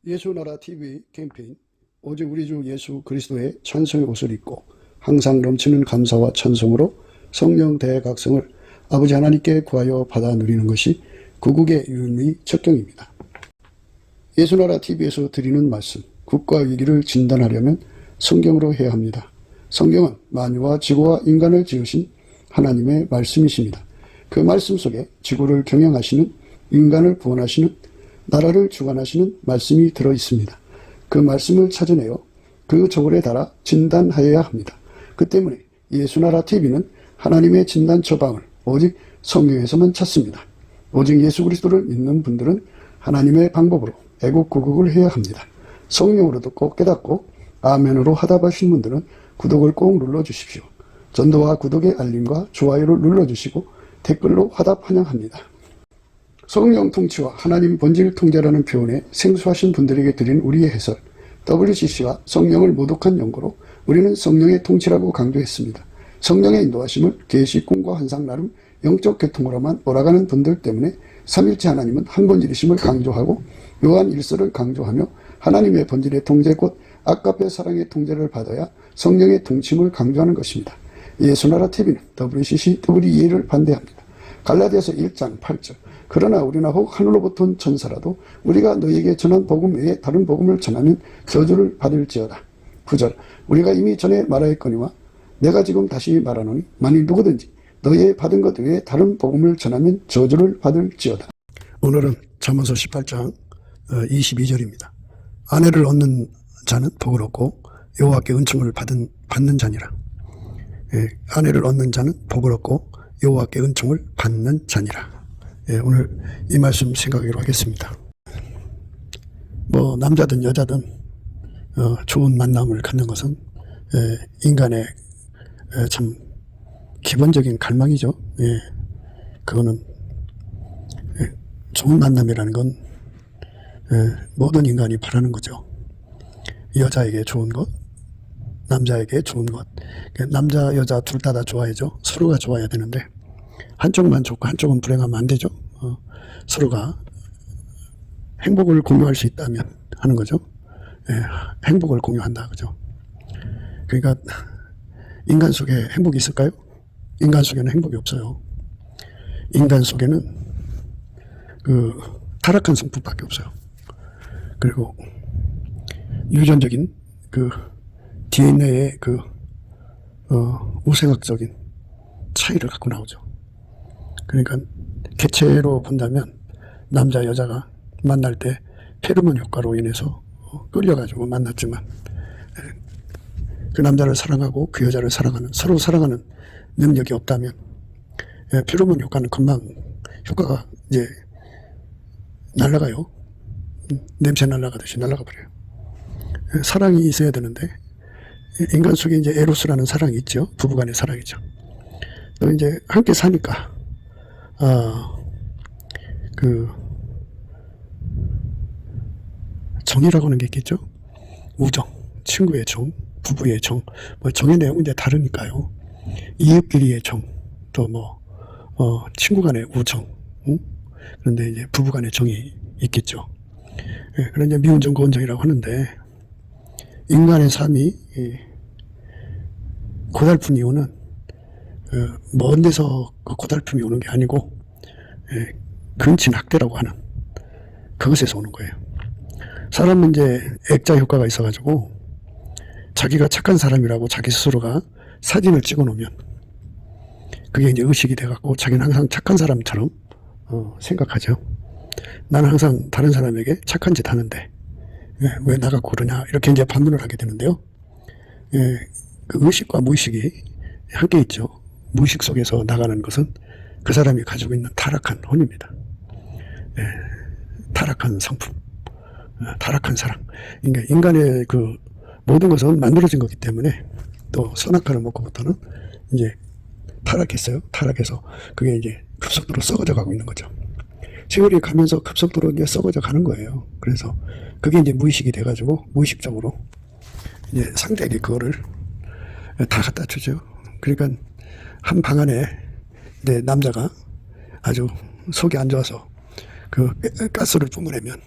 예수나라 TV 캠페인 오직 우리 주 예수 그리스도의 찬송의 옷을 입고 항상 넘치는 감사와 찬송으로 성령 대각성을 아버지 하나님께 구하여 받아 누리는 것이 구국의 유일무이 척경입니다. 예수나라 TV에서 드리는 말씀, 국가 위기를 진단하려면 성경으로 해야 합니다. 성경은 만유와 지구와 인간을 지으신 하나님의 말씀이십니다. 그 말씀 속에 지구를 경영하시는, 인간을 구원하시는, 나라를 주관하시는 말씀이 들어있습니다. 그 말씀을 찾아내어 그 저울에 달아 진단하여야 합니다. 그 때문에 예수나라 TV는 하나님의 진단 처방을 오직 성경에서만 찾습니다. 오직 예수 그리스도를 믿는 분들은 하나님의 방법으로 애국구국을 해야 합니다. 성령으로 듣고 깨닫고 아멘으로 화답하신 분들은 구독을 꼭 눌러주십시오. 전도와 구독의 알림과 좋아요를 눌러주시고 댓글로 화답 환영합니다. 성령 통치와 하나님 본질 통제라는 표현에 생소하신 분들에게 드린 우리의 해설, WCC가 성령을 모독한 연고로 우리는 성령의 통치라고 강조했습니다. 성령의 인도하심을 계시, 꿈과 환상 나름 영적 계통으로만 몰아가는 분들 때문에 삼일체 하나님은 한 본질이심을 강조하고 요한 1서를 강조하며 하나님의 본질의 통제 곧 아까페 사랑의 통제를 받아야 성령의 통치임을 강조하는 것입니다. 예수나라 TV는 WCC, WEA를 반대합니다. 갈라디아서 1장 8절 그러나 우리나 혹 하늘로부터 온 천사라도 우리가 너희에게 전한 복음 외에 다른 복음을 전하면 저주를 받을지어다. 9절 우리가 이미 전에 말하였거니와 내가 지금 다시 말하노니 만일 누구든지 너희의 받은 것 외에 다른 복음을 전하면 저주를 받을지어다. 오늘은 잠언서 18장 22절입니다. 아내를 얻는 자는 복을 얻고 여호와께 은총을 받는 자니라. 아내를 얻는 자는 복을 얻고 여호와께 은총을 받는 자니라. 오늘 이 말씀 생각하기로 하겠습니다. 남자든 여자든 좋은 만남을 갖는 것은 인간의 참 기본적인 갈망이죠. 그거는 좋은 만남이라는 건 모든 인간이 바라는 거죠. 여자에게 좋은 것, 남자에게 좋은 것. 남자, 여자 둘 다 좋아야죠. 서로가 좋아야 되는데 한쪽만 좋고 한쪽은 불행하면 안 되죠. 서로가 행복을 공유할 수 있다면 하는 거죠. 행복을 공유한다. 그죠? 그러니까 인간 속에 행복이 있을까요? 인간 속에는 행복이 없어요. 인간 속에는 타락한 성품밖에 없어요. 그리고 유전적인 DNA의 우생학적인 차이를 갖고 나오죠. 그러니까 개체로 본다면 남자 여자가 만날 때 페로몬 효과로 인해서 끌려가지고 만났지만 그 남자를 사랑하고 그 여자를 사랑하는, 서로 사랑하는 능력이 없다면 페로몬 효과는 금방 효과가 이제 날아가요. 냄새 날아가듯이 날아가 버려요. 사랑이 있어야 되는데 인간 속에 이제 에로스라는 사랑이 있죠. 부부간의 사랑이죠. 또 이제 함께 사니까 정이라고 하는 게 있겠죠. 우정, 친구의 정, 부부의 정, 정의 내용은 이제 다르니까요. 이웃끼리의 정, 또 친구 간의 우정, 그런데 이제 부부 간의 정이 있겠죠. 그런 이제 미운정, 고운정이라고 하는데 인간의 삶이 고달픈 이유는 먼 데서 고달픔이 오는 게 아니고 근친학대라고 하는 그것에서 오는 거예요. 사람은 이제 액자 효과가 있어가지고 자기가 착한 사람이라고 자기 스스로가 사진을 찍어 놓으면 그게 이제 의식이 돼갖고 자기는 항상 착한 사람처럼 생각하죠. 나는 항상 다른 사람에게 착한 짓 하는데 왜 나가고 그러냐 이렇게 이제 반문을 하게 되는데요. 그 의식과 무의식이 함께 있죠. 무의식 속에서 나가는 것은 그 사람이 가지고 있는 타락한 혼입니다. 타락한 성품, 타락한 사랑. 그러니까 인간의 모든 것은 만들어진 거기 때문에 또 선악과를 먹고부터는 이제 타락했어요. 타락해서 그게 이제 급속도로 썩어져 가고 있는 거죠. 세월이 가면서 급속도로 이제 썩어져 가는 거예요. 그래서 그게 이제 무의식이 돼가지고 무의식적으로 이제 상대에게 그거를 다 갖다 주죠. 그러니까 한 방 안에 내 남자가 아주 속이 안 좋아서 가스를 뿜으려면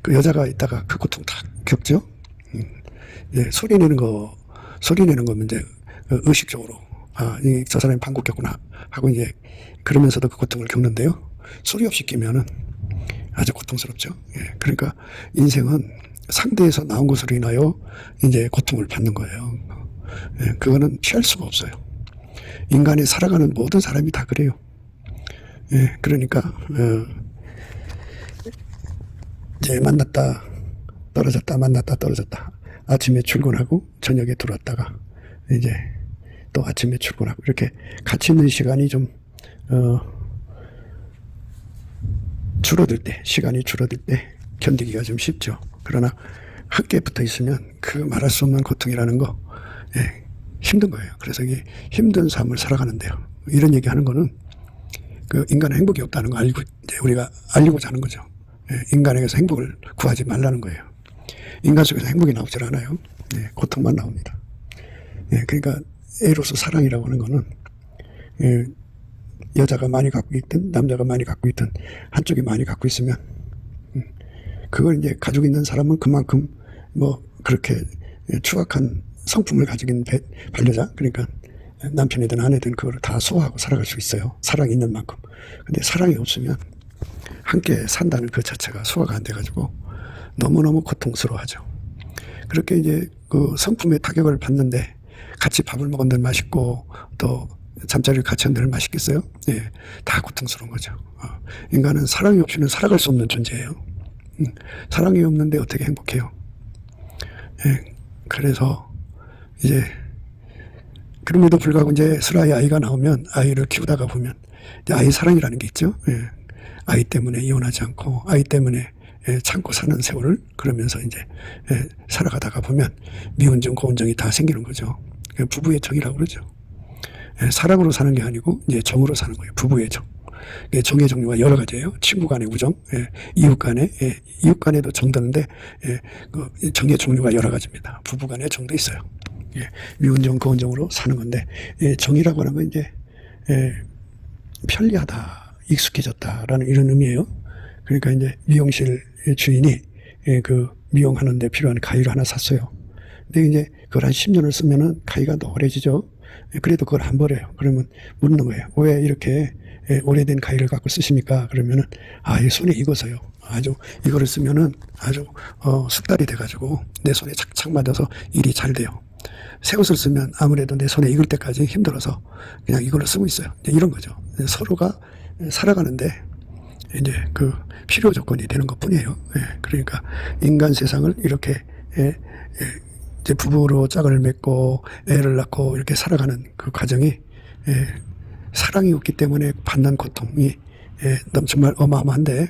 그 여자가 있다가 그 고통 다 겪죠. 예, 소리 내는 거면 이제 의식적으로 저 사람이 방구 꼈구나 하고 이제 그러면서도 그 고통을 겪는데요. 소리 없이 끼면은 아주 고통스럽죠. 예, 그러니까 인생은 상대에서 나온 것으로 인하여 이제 고통을 받는 거예요. 예, 그거는 피할 수가 없어요. 인간이 살아가는 모든 사람이 다 그래요. 예, 그러니까 이제 만났다 떨어졌다 만났다 떨어졌다. 아침에 출근하고 저녁에 들어왔다가 이제 또 아침에 출근하고 이렇게 같이 있는 시간이 좀 시간이 줄어들 때 견디기가 좀 쉽죠. 그러나 함께 붙어 있으면 그 말할 수 없는 고통이라는 거 힘든 거예요. 그래서 이게 힘든 삶을 살아가는데요. 이런 얘기하는 거는 그 인간은 행복이 없다는 거 알고 이제 우리가 알리고자 하는 거죠. 인간에게서 행복을 구하지 말라는 거예요. 인간 속에서 행복이 나오질 않아요. 고통만 나옵니다. 그러니까 에로스 사랑이라고 하는 거는 여자가 많이 갖고 있든 남자가 많이 갖고 있든 한쪽이 많이 갖고 있으면 그걸 이제 가지고 있는 사람은 그만큼 뭐 그렇게 추악한 성품을 가지고 있는 반려자, 그러니까 남편이든 아내든 그걸 다 소화하고 살아갈 수 있어요. 사랑이 있는 만큼. 근데 사랑이 없으면 함께 산다는 그 자체가 소화가 안 돼가지고 너무너무 고통스러워하죠. 그렇게 이제 그 성품의 타격을 받는데 같이 밥을 먹은 들 맛있고 또 잠자리를 같이 한 들 맛있겠어요? 예, 다 고통스러운 거죠. 인간은 사랑이 없이는 살아갈 수 없는 존재예요. 사랑이 없는데 어떻게 행복해요? 예, 그래서 이제 그럼에도 불구하고 이제 슬아이 아이가 나오면 아이를 키우다가 보면 이제 아이 사랑이라는 게 있죠. 예, 아이 때문에 이혼하지 않고 아이 때문에 참고 사는 세월을 그러면서 이제 살아가다가 보면 미운정, 고운정이 다 생기는 거죠. 부부의 정이라고 그러죠. 사랑으로 사는 게 아니고 이제 정으로 사는 거예요. 부부의 정. 정의 종류가 여러 가지예요. 친구 간의 우정, 이웃 간에도 정 드는데 그 정의 종류가 여러 가지입니다. 부부 간의 정도 있어요. 미운정, 고운정으로 사는 건데 정이라고 하는 건 이제 편리하다, 익숙해졌다라는 이런 의미예요. 그러니까 이제 미용실 주인이 그 미용하는데 필요한 가위를 하나 샀어요. 근데 이제 그걸 한 10년을 쓰면은 가위가 노래지죠. 그래도 그걸 안 버려요. 그러면 묻는 거예요. 왜 이렇게 오래된 가위를 갖고 쓰십니까? 그러면은 이 손에 익어서요. 아주 이거를 쓰면은 아주 숙달이 돼가지고 내 손에 착착 맞아서 일이 잘 돼요. 새 옷을 쓰면 아무래도 내 손에 익을 때까지 힘들어서 그냥 이걸로 쓰고 있어요. 이런 거죠. 서로가 살아가는데 이제 그 필요 조건이 되는 것 뿐이에요. 그러니까 인간 세상을 이렇게 이제 부부로 짝을 맺고 애를 낳고 이렇게 살아가는 그 과정이 사랑이 없기 때문에 받는 고통이 정말 어마어마한데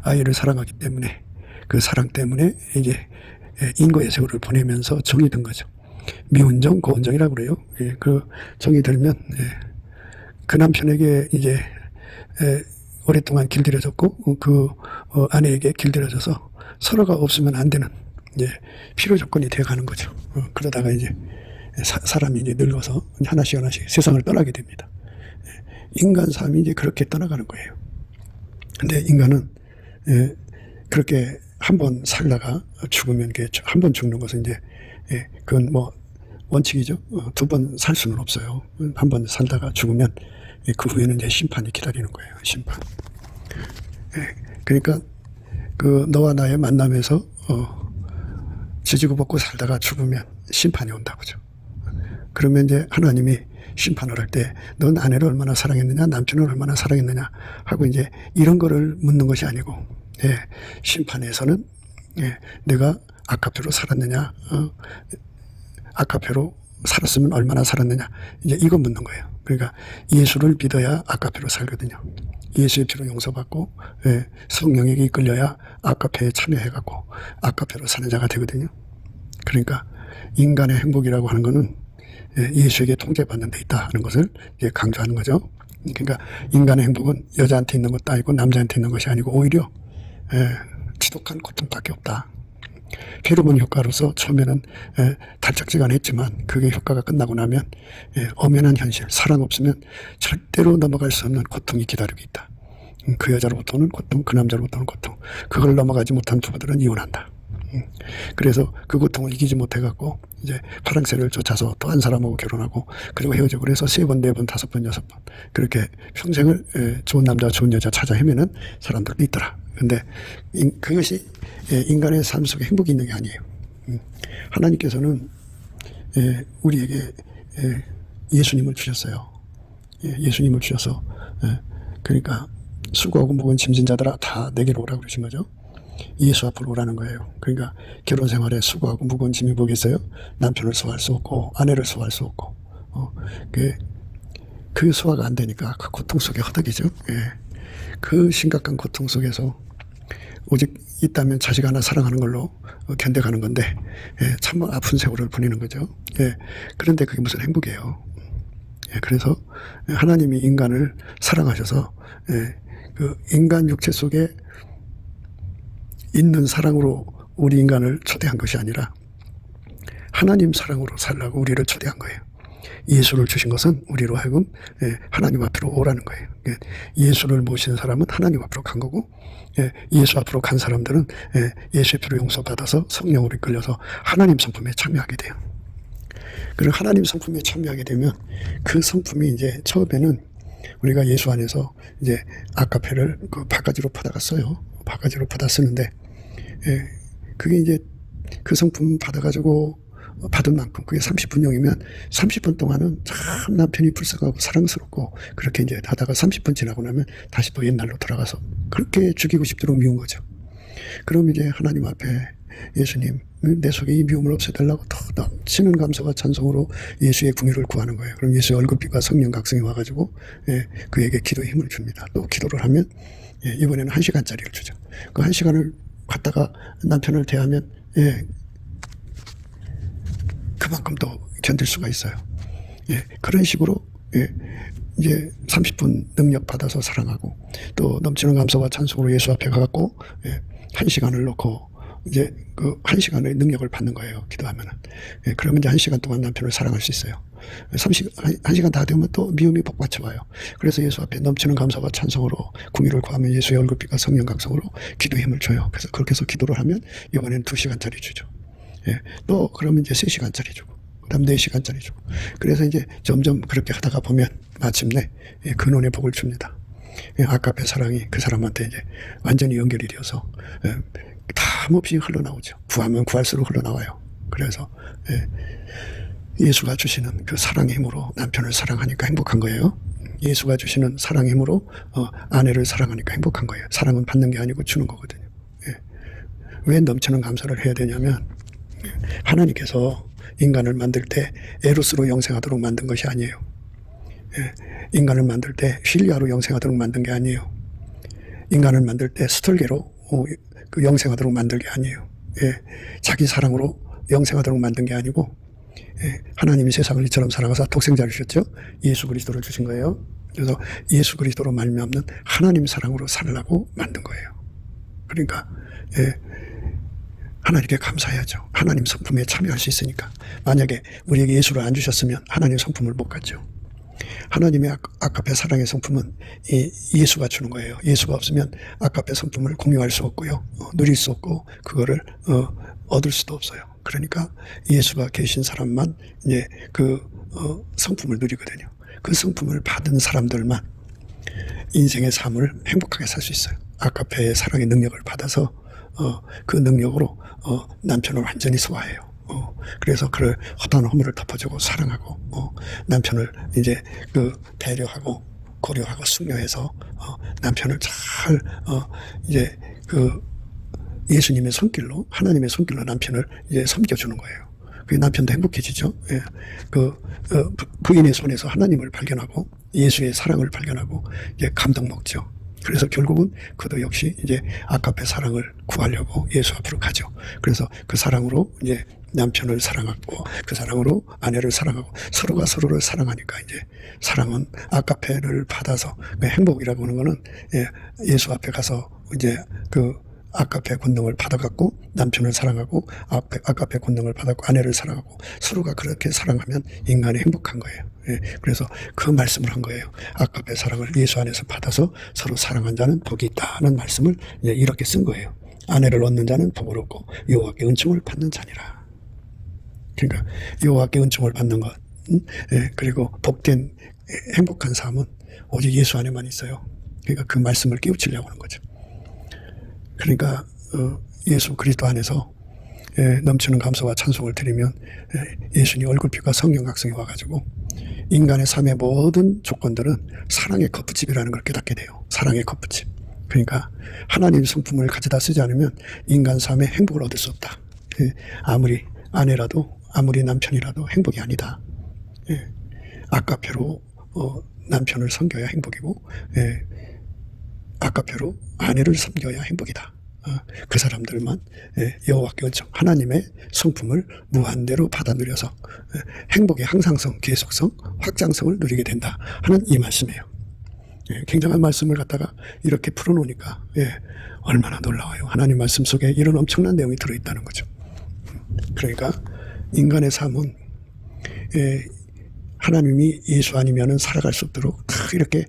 아이를 사랑하기 때문에 그 사랑 때문에 이제 인고의 세월을 보내면서 정이 든 거죠. 미운정, 고운정이라고 그래요. 그 정이 들면 그 남편에게 이제 오랫동안 길들여졌고 그 아내에게 길들여져서 서로가 없으면 안 되는 이제 필요 조건이 되어가는 거죠. 그러다가 이제 사람이 이제 늙어서 하나씩 세상을 떠나게 됩니다. 인간 삶이 이제 그렇게 떠나가는 거예요. 근데 인간은 그렇게 한 번 살다가 죽으면 한 번 죽는 것은 이제 그건 뭐 원칙이죠. 두 번 살 수는 없어요. 한 번 살다가 죽으면 그 후에는 이제 심판이 기다리는 거예요. 심판. 그러니까 그 너와 나의 만남에서 지지고 볶고 살다가 죽으면 심판이 온다고죠. 그러면 이제 하나님이 심판을 할 때 넌 아내를 얼마나 사랑했느냐, 남편을 얼마나 사랑했느냐 하고 이제 이런 거를 묻는 것이 아니고 심판에서는 내가 아카페로 살았느냐, 아카페로 살았으면 얼마나 살았느냐 이제 이거 묻는 거예요. 그러니까 예수를 믿어야 아카페로 살거든요. 예수의 피로 용서받고 성령에게 이끌려야 아카페에 참여해갖고 아카페로 사는 자가 되거든요. 그러니까 인간의 행복이라고 하는 거는 예수에게 통제받는 데 있다 하는 것을 이제 강조하는 거죠. 그러니까 인간의 행복은 여자한테 있는 것도 아니고 남자한테 있는 것이 아니고 오히려 지독한 고통밖에 없다. 페로몬 효과로서 처음에는 달짝지근했지만 그게 효과가 끝나고 나면 엄연한 현실, 사랑 없으면 절대로 넘어갈 수 없는 고통이 기다리고 있다. 그 여자로부터 오는 고통, 그 남자로부터 오는 고통, 그걸 넘어가지 못한 부부들은 이혼한다. 그래서 그 고통을 이기지 못해갖고 이제 파랑새를 쫓아서 또 한 사람하고 결혼하고 그리고 헤어지고 그래서 3번, 4번, 5번, 6번 그렇게 평생을 좋은 남자, 좋은 여자 찾아 헤매는 사람들도 있더라. 근데 그것이 인간의 삶 속에 행복이 있는 게 아니에요. 하나님께서는 우리에게 예수님을 주셨어요. 예수님을 주셔서 그러니까 수고하고 무거운 짐진 자들아 다 내게로 오라고 그러신 거죠. 예수 앞으로 오라는 거예요. 그러니까 결혼 생활에 수고하고 무거운 짐이 뭐겠어요? 남편을 소화할 수 없고 아내를 소화할 수 없고 그 소화가 안 되니까 그 고통 속에 허덕이죠. 그 심각한 고통 속에서 오직 있다면 자식 하나 사랑하는 걸로 견뎌가는 건데 참 아픈 세월을 보내는 거죠. 그런데 그게 무슨 행복이에요. 그래서 하나님이 인간을 사랑하셔서 그 인간 육체 속에 있는 사랑으로 우리 인간을 초대한 것이 아니라 하나님 사랑으로 살라고 우리를 초대한 거예요. 예수를 주신 것은 우리로 하여금 하나님 앞으로 오라는 거예요. 예수를 모신 사람은 하나님 앞으로 간 거고 예수 앞으로 간 사람들은 예수의 피로 용서받아서 성령으로 이끌려서 하나님 성품에 참여하게 돼요. 그리고 하나님 성품에 참여하게 되면 그 성품이 이제 처음에는 우리가 예수 안에서 이제 아가페를 그 바가지로 퍼다가 써요. 바가지로 퍼다 쓰는데 그게 이제 그 성품 받아가지고 받은 만큼 그게 30분용이면 30분 동안은 참 남편이 불쌍하고 사랑스럽고 그렇게 이제 하다가 30분 지나고 나면 다시 또 옛날로 돌아가서 그렇게 죽이고 싶도록 미운 거죠. 그럼 이제 하나님 앞에 예수님 내 속에 이 미움을 없애달라고 더 넘치는 감사와 찬송으로 예수의 궁유를 구하는 거예요. 그럼 예수의 얼굴빛과 성령 각성이 와가지고 그에게 기도의 힘을 줍니다. 또 기도를 하면 이번에는 1시간짜리를 주죠. 그 1시간을 갖다가 남편을 대하면 그만큼 더 견딜 수가 있어요. 그런 식으로 이제 30분 능력 받아서 사랑하고 또 넘치는 감사와 찬송으로 예수 앞에 가갖고 1시간을 놓고 이제 그 1시간의 능력을 받는 거예요. 기도하면은. 그러면 이제 1시간 동안 남편을 사랑할 수 있어요. 1시간 다 되면 또 미움이 복받쳐 와요. 그래서 예수 앞에 넘치는 감사와 찬송으로 궁유를 구하면 예수의 얼굴빛과 성령 각성으로 기도의 힘을 줘요. 그래서 그렇게 해서 기도를 하면 이번에는 2시간짜리 주죠. 또 그러면 이제 3시간짜리 주고 그다음 4시간짜리 주고 그래서 이제 점점 그렇게 하다가 보면 마침내 근원의 복을 줍니다. 아까의 사랑이 그 사람한테 이제 완전히 연결이 되어서 탐없이 흘러나오죠. 구하면 구할수록 흘러나와요. 그래서 예수가 주시는 그 사랑의 힘으로 남편을 사랑하니까 행복한 거예요. 예수가 주시는 사랑의 힘으로 아내를 사랑하니까 행복한 거예요. 사랑은 받는 게 아니고 주는 거거든요. 왜 넘치는 감사를 해야 되냐면 하나님께서 인간을 만들 때 에로스로 영생하도록 만든 것이 아니에요. 인간을 만들 때 필리아로 영생하도록 만든 게 아니에요. 인간을 만들 때 스톨게로 그 영생하도록 만든 게 아니에요. 자기 사랑으로 영생하도록 만든 게 아니고 하나님이 세상을 이처럼 사랑하사 독생자를 주셨죠. 예수 그리스도를 주신 거예요. 그래서 예수 그리스도로 말미암는 하나님 사랑으로 살라고 만든 거예요. 그러니까 하나님께 감사해야죠. 하나님 성품에 참여할 수 있으니까. 만약에 우리에게 예수를 안 주셨으면 하나님 성품을 못 갖죠. 하나님의 아가페 사랑의 성품은 예수가 주는 거예요. 예수가 없으면 아가페 성품을 공유할 수 없고요. 누릴 수 없고 그거를 얻을 수도 없어요. 그러니까 예수가 계신 사람만 이제 그 성품을 누리거든요. 그 성품을 받은 사람들만 인생의 삶을 행복하게 살 수 있어요. 아가페의 사랑의 능력을 받아서 그 능력으로 남편을 완전히 소화해요. 그래서 그 허다한 허물을 덮어주고 사랑하고 남편을 이제 그 배려하고 고려하고 숙려해서 남편을 잘 이제 그 예수님의 손길로 하나님의 손길로 남편을 이제 섬겨주는 거예요. 그 남편도 행복해지죠. 그 부인의 손에서 하나님을 발견하고 예수의 사랑을 발견하고 이제 감동 먹죠. 그래서 결국은 그도 역시 이제 아가페 사랑을 구하려고 예수 앞으로 가죠. 그래서 그 사랑으로 이제 남편을 사랑하고 그 사랑으로 아내를 사랑하고 서로가 서로를 사랑하니까 이제 사랑은 아가페를 받아서 행복이라고 하는 거는 예수 앞에 가서 이제 그 아가페 권능을 받아갖고 남편을 사랑하고 아가페 권능을 받았고 아내를 사랑하고 서로가 그렇게 사랑하면 인간이 행복한 거예요. 예, 그래서 그 말씀을 한 거예요. 아가페 사랑을 예수 안에서 받아서 서로 사랑한 자는 복이 있다는 말씀을 이렇게 쓴 거예요. 아내를 얻는 자는 복을 얻고 여호와께 은총을 받는 자니라. 그러니까 여호와께 은총을 받는 것, 그리고 복된 행복한 삶은 오직 예수 안에만 있어요. 그러니까 그 말씀을 깨우치려고 하는 거죠. 그러니까 예수 그리스도 안에서 넘치는 감사와 찬송을 드리면 예수님 얼굴빛과 성령 각성이 와가지고 인간의 삶의 모든 조건들은 사랑의 컵부집이라는 걸 깨닫게 돼요. 사랑의 컵부집. 그러니까 하나님 성품을 가져다 쓰지 않으면 인간 삶에 행복을 얻을 수 없다. 아무리 아내라도 아무리 남편이라도 행복이 아니다. 아가페로 남편을 섬겨야 행복이고 아가페로 아내를 섬겨야 행복이다. 그 사람들만 여호와께 은총 하나님의 성품을 무한대로 받아 누려서 행복의 항상성, 계속성, 확장성을 누리게 된다 하는 이 말씀이에요. 굉장한 말씀을 갖다가 이렇게 풀어놓으니까 얼마나 놀라워요. 하나님 말씀 속에 이런 엄청난 내용이 들어있다는 거죠. 그러니까 인간의 삶은 하나님이 예수 아니면은 살아갈 수 없도록 다 이렇게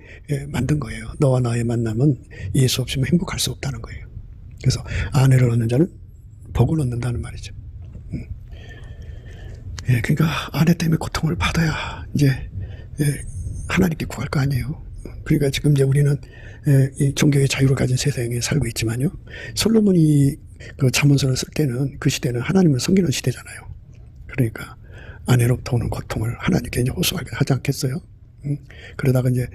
만든 거예요. 너와 나의 만남은 예수 없이면 행복할 수 없다는 거예요. 그래서 아내를 얻는 자는 복을 얻는다는 말이죠. 그러니까 아내 때문에 고통을 받아야 이제 하나님께 구할 거 아니에요. 그러니까 지금 이제 우리는 이 종교의 자유를 가진 세상에 살고 있지만요. 솔로몬이 그 잠언서를 쓸 때는 그 시대는 하나님을 섬기는 시대잖아요. 그러니까 아내로부터 오는 고통을 하나님께 이제 호소하게 하지 않겠어요? 그러다가 이제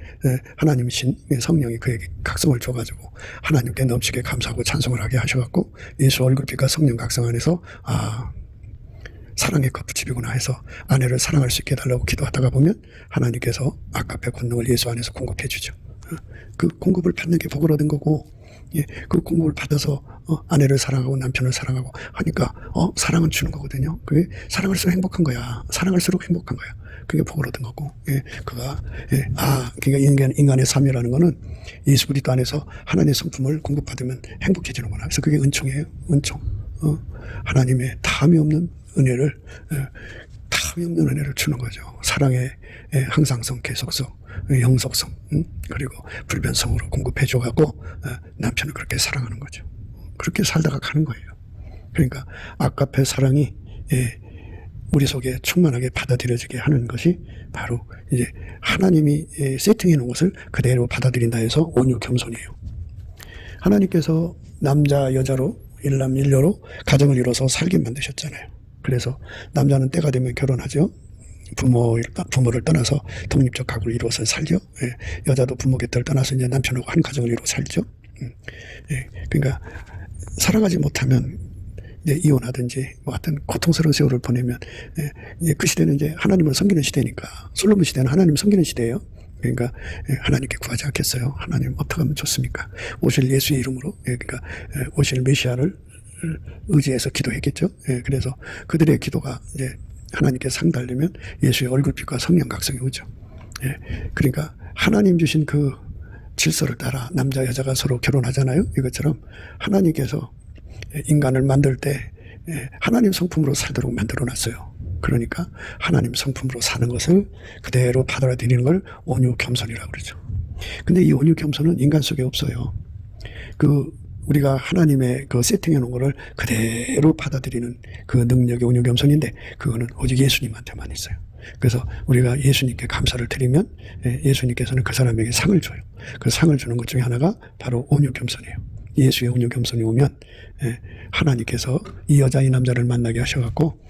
하나님이신 성령이 그에게 각성을 줘가지고 하나님께 넘치게 감사하고 찬송을 하게 하셔갖고 예수 얼굴빛과 성령 각성 안에서 사랑의 컵부집이구나 해서 아내를 사랑할 수 있게 해달라고 기도하다가 보면 하나님께서 아가페 권능을 예수 안에서 공급해 주죠. 그 공급을 받는 게 복을 얻은 거고 그 공급을 받아서 아내를 사랑하고 남편을 사랑하고 하니까 사랑은 주는 거거든요. 그게 사랑할수록 행복한 거야. 사랑할수록 행복한 거야. 그게 복을 얻은 거고 그러니까 인간의 삶이라는 거는 예수 그리스도 안에서 하나님의 성품을 공급받으면 행복해지는구나. 그래서 그게 은총이에요. 은총. 하나님의 다함이 없는 은혜를 주는 거죠. 사랑의 항상성, 계속성, 영속성, 그리고 불변성으로 공급해 줘갖고 남편을 그렇게 사랑하는 거죠. 그렇게 살다가 가는 거예요. 그러니까 아가페 사랑이 우리 속에 충만하게 받아들여지게 하는 것이 바로 이제 하나님이 세팅해 놓은 것을 그대로 받아들인다 해서 온유 겸손이에요. 하나님께서 남자 여자로 일남일녀로 가정을 이뤄서 살게 만드셨잖아요. 그래서 남자는 때가 되면 결혼하죠. 부모를 떠나서 독립적 가구를 이루어서 살죠. 여자도 부모 곁을 떠나서 이제 남편하고 한 가정을 이루어 살죠. 그러니까 사랑하지 못하면 이제 이혼하든지 뭐 하여튼 고통스러운 세월을 보내면 이제 그 시대는 이제 하나님을 섬기는 시대니까 솔로몬 시대는 하나님을 섬기는 시대예요. 그러니까 하나님께 구하지 않겠어요. 하나님 어떻게 하면 좋습니까? 오실 예수의 이름으로 그러니까 오실 메시아를 의지해서 기도했겠죠. 그래서 그들의 기도가 이제 하나님께 상달되면 예수의 얼굴빛과 성령 각성이 오죠. 그러니까 하나님 주신 그 질서를 따라 남자 여자가 서로 결혼하잖아요. 이것처럼 하나님께서 인간을 만들 때 하나님 성품으로 살도록 만들어 놨어요. 그러니까 하나님 성품으로 사는 것을 그대로 받아들이는 걸 온유 겸손이라고 그러죠. 근데 이 온유 겸손은 인간 속에 없어요. 우리가 하나님의 그 세팅해 놓은 거를 그대로 받아들이는 그 능력이 온유 겸손인데 그거는 오직 예수님한테만 있어요. 그래서 우리가 예수님께 감사를 드리면 예수님께서는 그 사람에게 상을 줘요. 그 상을 주는 것 중에 하나가 바로 온유 겸손이에요. 예수의 온유 겸손이 오면 하나님께서 이 여자 이 남자를 만나게 하셔갖고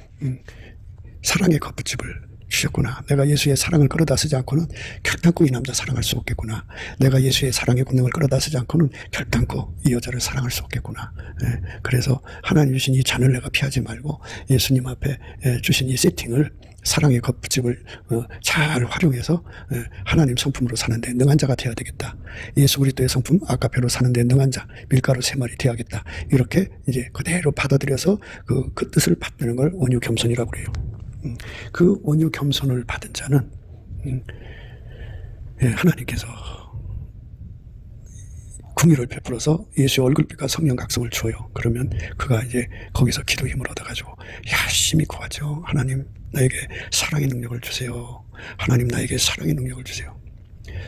사랑의 컵부집을 주셨구나. 내가 예수의 사랑을 끌어다 쓰지 않고는 결단코 이 남자 사랑할 수 없겠구나. 내가 예수의 사랑의 권능을 끌어다 쓰지 않고는 결단코 이 여자를 사랑할 수 없겠구나. 그래서 하나님 주신 이 잔을 내가 피하지 말고 예수님 앞에 주신 이 세팅을 사랑의 컵부집을 잘 활용해서 하나님 성품으로 사는데 능한 자가 되어야 되겠다. 예수 그리스도의 성품 아가페로 사는데 능한 자 밀가루 3마리 되어야겠다. 이렇게 이제 그대로 받아들여서 그 뜻을 받는 걸 온유 겸손이라고 그래요. 그 온유 겸손을 받은 자는 궁유를 베풀어서 예수의 얼굴빛과 성령 각성을 줘요. 그러면 그가 이제 거기서 기도 힘을 얻어가지고 열심히 구하죠. 하나님 나에게 사랑의 능력을 주세요. 하나님 나에게 사랑의 능력을 주세요.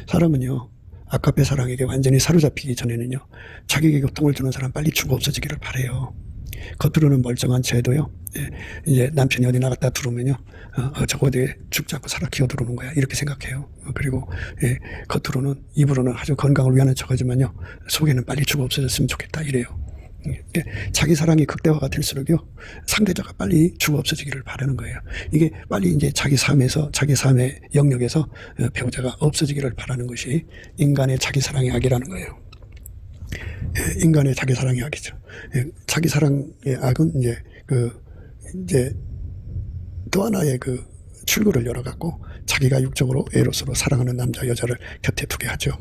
사람은요, 아까페 사랑에게 완전히 사로잡히기 전에는요, 자기에게 고통을 주는 사람 빨리 죽어 없어지기를 바래요. 겉으로는 멀쩡한 채도요, 이제 남편이 어디 나갔다 들어오면요, 저거 어디 죽지 않고 살아 기어 들어오는 거야, 이렇게 생각해요. 그리고 겉으로는, 입으로는 아주 건강을 위하는 척하지만요, 속에는 빨리 죽어 없어졌으면 좋겠다 이래요. 자기 사랑이 극대화가 될수록요, 상대자가 빨리 죽어 없어지기를 바라는 거예요. 이게 빨리 이제 자기 삶에서, 자기 삶의 영역에서 배우자가 없어지기를 바라는 것이 인간의 자기 사랑의 악이라는 거예요. 인간의 자기 사랑의 악이죠. 자기 사랑의 악은 이제 또 하나의 그 출구를 열어갖고 자기가 육적으로 에로스로 사랑하는 남자 여자를 곁에 두게 하죠.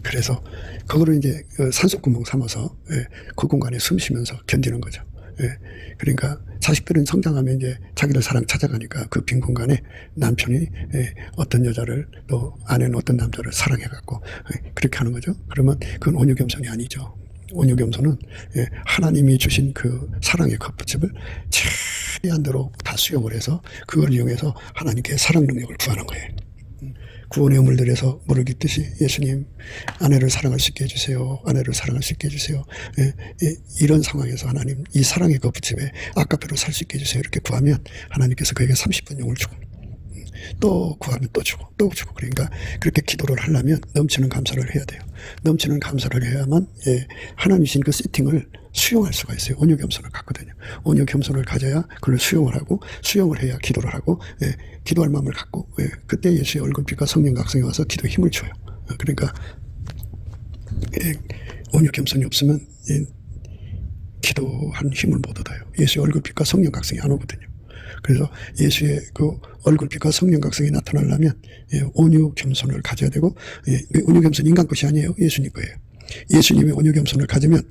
그래서 그거를 이제 산소구멍 삼아서 그 공간에 숨 쉬면서 견디는 거죠. 그러니까 자식들은 성장하면 이제 자기들 사랑 찾아가니까 그 빈 공간에 남편이 어떤 여자를 또 아내는 어떤 남자를 사랑해갖고 그렇게 하는 거죠. 그러면 그건 온유겸손이 아니죠. 온유겸손은 하나님이 주신 그 사랑의 컵붙집을 최대한대로 다 수용을 해서 그걸 이용해서 하나님께 사랑 능력을 구하는 거예요. 구원의 우물들에서 물을 깃듯이 예수님 아내를 사랑할 수 있게 해주세요. 아내를 사랑할 수 있게 해주세요. 이런 상황에서 하나님 이 사랑의 거푸집에 아까페로 살 수 있게 해주세요. 이렇게 구하면 하나님께서 그에게 30분 용을 주고 또 구하면 또 주고 또 주고 그러니까 그렇게 기도를 하려면 넘치는 감사를 해야 돼요. 넘치는 감사를 해야만 하나님 주신 그 세팅을 수용할 수가 있어요. 온유겸손을 갖거든요. 온유겸손을 가져야 그걸 수용을 하고 수용을 해야 기도를 하고 기도할 마음을 갖고 그때 예수의 얼굴빛과 성령 각성이 와서 기도에 힘을 줘요. 그러니까 온유겸손이 없으면 기도한 힘을 못 얻어요. 예수의 얼굴빛과 성령 각성이 안 오거든요. 그래서 예수의 그 얼굴빛과 성령 각성이 나타나려면 온유 겸손을 가져야 되고 온유 겸손 인간 것이 아니에요. 예수님 거예요. 예수님의 온유 겸손을 가지려면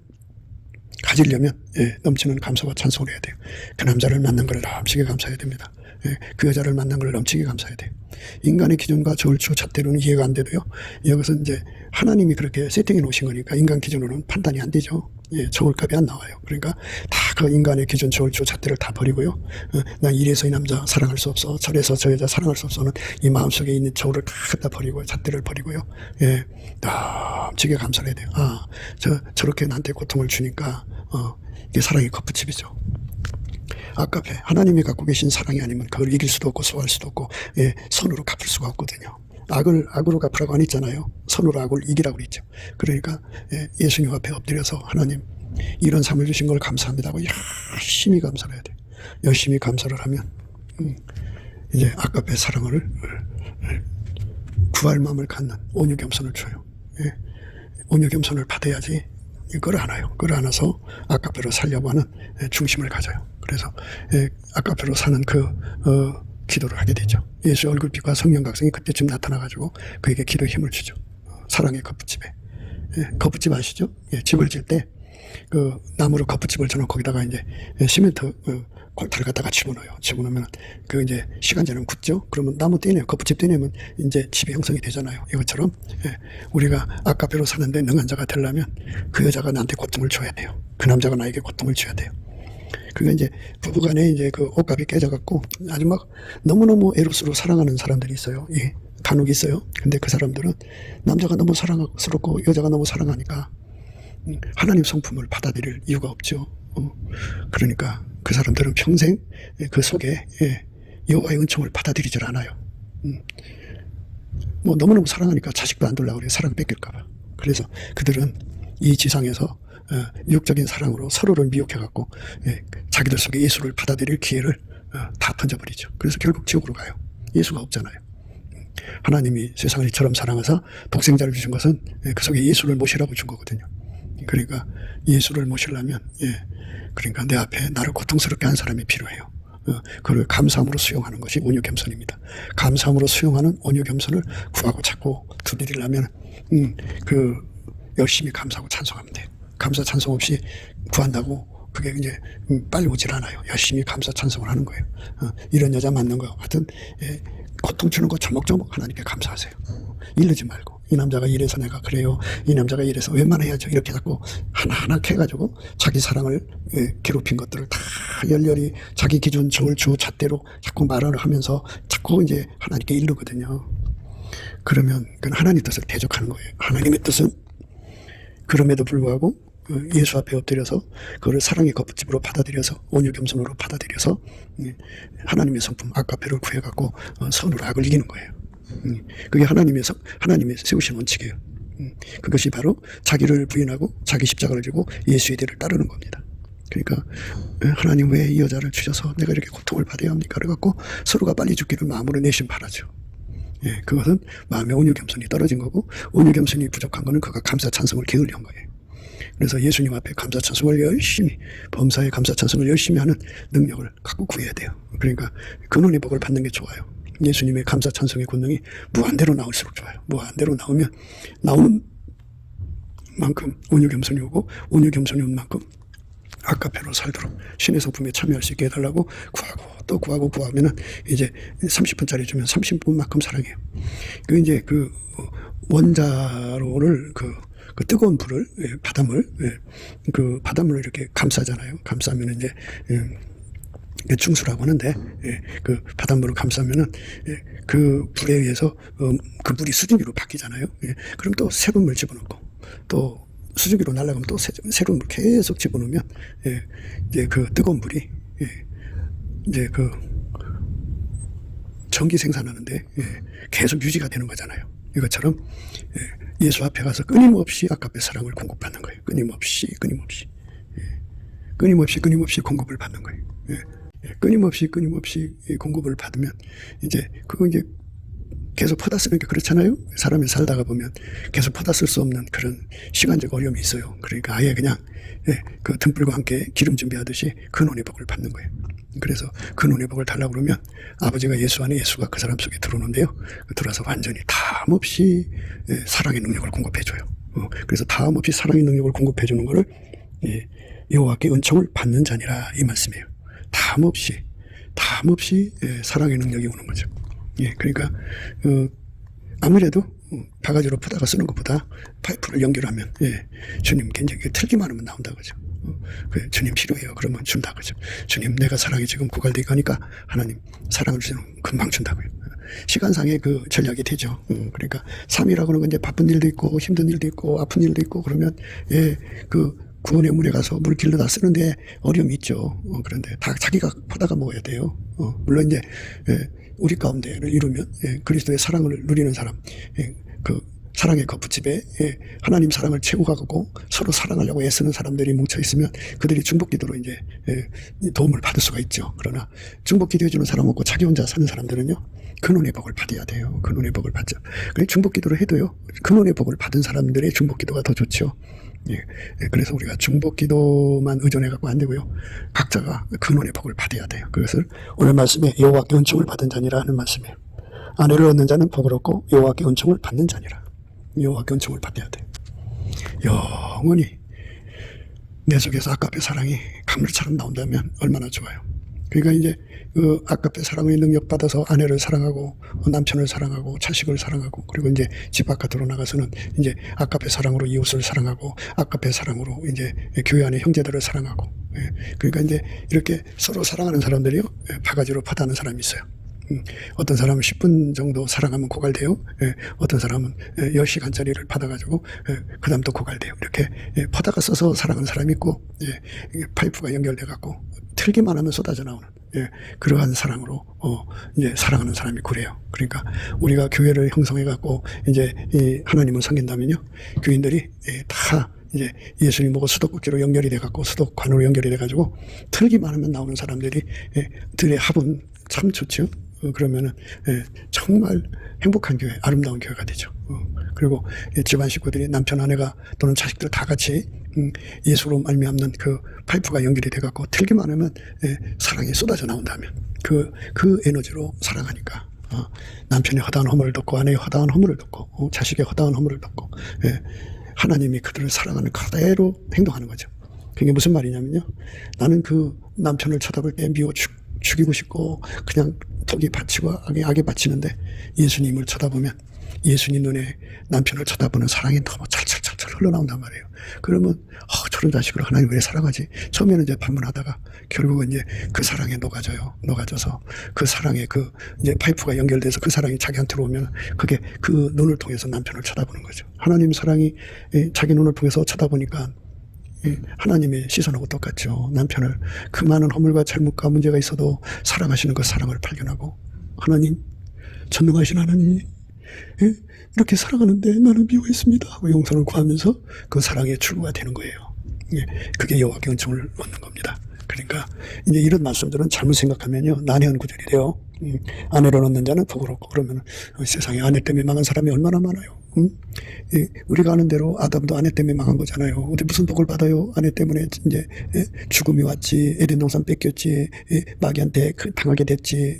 넘치는 감사와 찬송을 해야 돼요. 그 남자를 만난 걸 넘치게 감사해야 됩니다. 그 여자를 만난 걸 넘치게 감사해야 돼요. 인간의 기준과 저울추 잣대로는 이해가 안 돼도요. 여기서 이제 하나님이 그렇게 세팅해 놓으신 거니까 인간 기준으로는 판단이 안 되죠. 저울값이 안 나와요. 그러니까 다 그 인간의 기준 저울추 잣대를 다 버리고요. 나 이래서 이 남자 사랑할 수 없어. 저래서 저 여자 사랑할 수 없어는 이 마음속에 있는 저울을 다 갖다 버리고 잣대를 버리고요. 넘치게 감사를 해야 돼요. 저렇게 나한테 고통을 주니까 이게 사랑의 컵붙집이죠. 아까페 하나님이 갖고 계신 사랑이 아니면 그걸 이길 수도 없고 소화할 수도 없고 선으로 갚을 수가 없거든요. 악으로 갚으라고 안 했잖아요. 선으로 악을 이기라고 그랬죠. 그러니까 예수님 앞에 엎드려서 하나님 이런 삶을 주신 걸 감사합니다고 열심히 감사를 해야 돼요. 열심히 감사를 하면 이제 아까페 사랑을 구할 마음을 갖는 온유겸손을 줘요. 온유겸손을 받아야지 그걸 안아요. 그걸 안아서 아까페로 살려고 하는 중심을 가져요. 그래서 아까페로 사는 기도를 하게 되죠. 예수의 얼굴빛과 성령 각성이 그때쯤 나타나가지고 그에게 기도의 힘을 주죠. 사랑의 거푸집에. 거푸집 아시죠? 집을 질 때 그 나무로 거푸집을 쳐놓고 거기다가 이제 시멘트 골타를 갖다가 집어넣어요. 집어넣으면 그 이제 시간제는 굳죠? 그러면 나무 떼내요. 거푸집 떼내면 이제 집이 형성이 되잖아요. 이것처럼 우리가 아까페로 사는데 능한 자가 되려면 그 여자가 나한테 고통을 줘야 돼요. 그 남자가 나에게 고통을 줘야 돼요. 그게 이제 부부간에 이제 그 옷값이 깨져갖고 아주 막 너무너무 에로스로 사랑하는 사람들이 있어요. 간혹 있어요. 근데 그 사람들은 남자가 너무 사랑스럽고 여자가 너무 사랑하니까 하나님 성품을 받아들일 이유가 없죠. 그러니까 그 사람들은 평생 그 속에 여호와의 은총을 받아들이질 않아요. 뭐 너무너무 사랑하니까 자식도 안 둘라고 그래요. 사랑 뺏길까봐. 그래서 그들은 이 지상에서 육적인 사랑으로 서로를 미혹해갖고 자기들 속에 예수를 받아들일 기회를 다 던져버리죠. 그래서 결국 지옥으로 가요. 예수가 없잖아요. 하나님이 세상을 이처럼 사랑하사 독생자를 주신 것은 그 속에 예수를 모시라고 준 거거든요. 그러니까 예수를 모시려면 그러니까 내 앞에 나를 고통스럽게 한 사람이 필요해요. 그걸 감사함으로 수용하는 것이 온유겸손입니다. 감사함으로 수용하는 온유겸손을 구하고 찾고 두드리려면 열심히 감사하고 찬송하면 돼요. 감사 찬송 없이 구한다고 그게 이제 빨리 오질 않아요. 열심히 감사 찬송을 하는 거예요. 이런 여자 만난 거 하여튼 고통 주는 거 조목조목 하나님께 감사하세요. 이르지 말고 이 남자가 이래서 내가 그래요. 이 남자가 이래서 웬만해야죠. 이렇게 자꾸 하나하나 해가지고 자기 사랑을 괴롭힌 것들을 다 열렬히 자기 기준 저울주 잣대로 자꾸 말을 하면서 자꾸 이제 하나님께 이르거든요. 그러면 그건 하나님 뜻을 대적하는 거예요. 하나님의 뜻은 그럼에도 불구하고 예수 앞에 엎드려서 그걸 사랑의 거푸집으로 받아들여서 온유겸손으로 받아들여서 하나님의 성품 아가페를 구해갖고 선으로 악을 이기는 거예요. 그게 하나님의 세우신 원칙이에요. 그것이 바로 자기를 부인하고 자기 십자가를 지고 예수의 뒤를 따르는 겁니다. 그러니까 하나님 왜 이 여자를 주셔서 내가 이렇게 고통을 받아야 합니까? 그래갖고 서로가 빨리 죽기를 마음으로 내심 바라죠. 그것은 마음의 온유겸손이 떨어진 거고 온유겸손이 부족한 거는 그가 감사 찬송을 게을리한 거예요. 그래서 예수님 앞에 감사 찬송을 열심히 범사의 감사 찬송을 열심히 하는 능력을 갖고 구해야 돼요. 그러니까 근원의 복을 받는 게 좋아요. 예수님의 감사 찬송의 권능이 무한대로 나올수록 좋아요. 무한대로 나오면 나오는 만큼 온유겸손이 오고 온유겸손이 온 만큼 아가페로 살도록 신의 성품에 참여할 수 있게 해달라고 구하고 또 구하면은 이제 30분짜리 주면 30분만큼 사랑해요. 그 이제 그 원자로를 그 뜨거운 불을 그 바닷물을 이렇게 감싸잖아요. 감싸면 이제 충수라고 하는데 그 바닷물을 감싸면은 그 불에 의해서 그 물이 수증기로 바뀌잖아요. 그럼 또 새로운 물 집어넣고 또 수증기로 날아가면 또 새로운 물 계속 집어넣으면 이제 그 뜨거운 물이 이제 그 전기 생산하는데 계속 유지가 되는 거잖아요. 이것처럼 예수 앞에 가서 끊임없이 아가페 사랑을 공급받는 거예요. 끊임없이 공급을 받는 거예요. 끊임없이 공급을 받으면 이제 그거 이제 계속 퍼다 쓰는 게 그렇잖아요. 사람이 살다가 보면 계속 퍼다 쓸 수 없는 그런 시간적 어려움이 있어요. 그러니까 아예 그냥 그 등불과 함께 기름 준비하듯이 근원의 복을 받는 거예요. 그래서 근원의 복을 달라고 그러면 아버지가 예수 안에 예수가 그 사람 속에 들어오는데요. 들어와서 완전히 다음없이 사랑의 능력을 공급해줘요. 그래서 다음없이 사랑의 능력을 공급해주는 거를 여호와께 은총을 받는 자니라 이 말씀이에요. 다음없이 사랑의 능력이 오는 거죠. 그러니까 아무래도 바가지로 푸다가 쓰는 것보다 파이프를 연결하면 주님 굉장히 틀기만 하면 나온다 그죠. 주님 필요해요. 그러면 준다 그죠. 주님 내가 사랑이 지금 고갈되게 가니까 하나님 사랑을 주시면 금방 준다고요. 시간상의 그 전략이 되죠. 그러니까 삶이라고 하는 건 이제 바쁜 일도 있고 힘든 일도 있고 아픈 일도 있고 그러면 그 구원의 문에 가서 물 길러다 쓰는데 어려움이 있죠. 그런데 다 자기가 퍼다가 먹어야 돼요. 물론 이제 우리 가운데를 이루면 그리스도의 사랑을 누리는 사람, 그 사랑의 거푸집에 하나님 사랑을 채고 가고 서로 사랑하려고 애쓰는 사람들이 뭉쳐 있으면 그들이 중보기도로 이제 도움을 받을 수가 있죠. 그러나 중보기도 해주는 사람 없고 자기 혼자 사는 사람들은요 근원의 복을 받아야 돼요. 근원의 복을 받죠. 그래 중보기도를 해도요 근원의 복을 받은 사람들의 중보기도가 더 좋죠. 그래서 우리가 중보기도만 의존해 갖고 안 되고요. 각자가 근원의 복을 받아야 돼요. 그것을 오늘 말씀에 여호와께 은총을 받은 자니라 하는 말씀이에요. 아내를 얻는 자는 복을 얻고 여호와께 은총을 받는 자니라. 여호와께 은총을 받아야 돼요. 영원히 내 속에서 아가페 사랑이 강물처럼 나온다면 얼마나 좋아요. 그러니까 이제 그 아가페 사랑의 능력 받아서 아내를 사랑하고 남편을 사랑하고 자식을 사랑하고 그리고 이제 집 바깥으로 나가서는 이제 아가페 사랑으로 이웃을 사랑하고 아가페 사랑으로 이제 교회 안의 형제들을 사랑하고 그러니까 이제 이렇게 서로 사랑하는 사람들이요 바가지로 퍼다는 사람이 있어요. 어떤 사람은 10분 정도 사랑하면 고갈돼요. 어떤 사람은 10시간짜리를 받아가지고 그 다음 또 고갈돼요. 이렇게 퍼다가 써서 사랑하는 사람이 있고 파이프가 연결돼갖고 틀기만 하면 쏟아져 나오는 그러한 사랑으로 이제 사랑하는 사람이 그래요. 그러니까 우리가 교회를 형성해갖고 이제 하나님을 섬긴다면요 교인들이 다 이제 예수님 보고 수도꼭지로 연결이 돼갖고 수도관으로 연결이 돼가지고 틀기만 하면 나오는 사람들이 들의 합은 참 좋죠. 그러면은 정말 행복한 교회, 아름다운 교회가 되죠. 그리고 집안 식구들이 남편, 아내가 또는 자식들 다 같이 예수로 말미암는 그 파이프가 연결이 돼갖고 틀기만 하면 사랑이 쏟아져 나온다면 그 에너지로 사랑하니까 남편의 허다한 허물을 덮고 아내의 허다한 허물을 덮고 자식의 허다한 허물을 덮고 하나님이 그들을 사랑하는 그대로 행동하는 거죠. 그게 무슨 말이냐면요. 나는 그 남편을 쳐다볼 때 미워 죽이고 싶고 그냥 독이 바치고 악에 바치는데 예수님을 쳐다보면 예수님 눈에 남편을 쳐다보는 사랑이 너무 찰찰찰찰 흘러나온단 말이에요. 그러면 저런 자식을 하나님 왜 사랑하지? 처음에는 이제 반문하다가 결국은 이제 그 사랑에 녹아져서 그 사랑에 그 이제 파이프가 연결돼서 그 사랑이 자기한테로 오면 그게 그 눈을 통해서 남편을 쳐다보는 거죠. 하나님 사랑이 자기 눈을 통해서 쳐다보니까 하나님의 시선하고 똑같죠. 남편을 그 많은 허물과 잘못과 문제가 있어도 사랑하시는 그 사랑을 발견하고, 하나님, 전능하신 하나님, 이렇게 사랑하는데 나는 미워했습니다 하고 용서를 구하면서 그 사랑의 출구가 되는 거예요. 그게 여호와께 은총을 얻는 겁니다. 그러니까 이제 이런 말씀들은 잘못 생각하면요, 난해한 구절이 돼요. 아내를 얻는 자는 복을 얻고, 그러면 세상에 아내 때문에 망한 사람이 얼마나 많아요. 우리가 아는 대로 아담도 아내 때문에 망한 거잖아요. 근데 무슨 복을 받아요? 아내 때문에 이제 죽음이 왔지, 에덴 동산 뺏겼지, 마귀한테 당하게 됐지,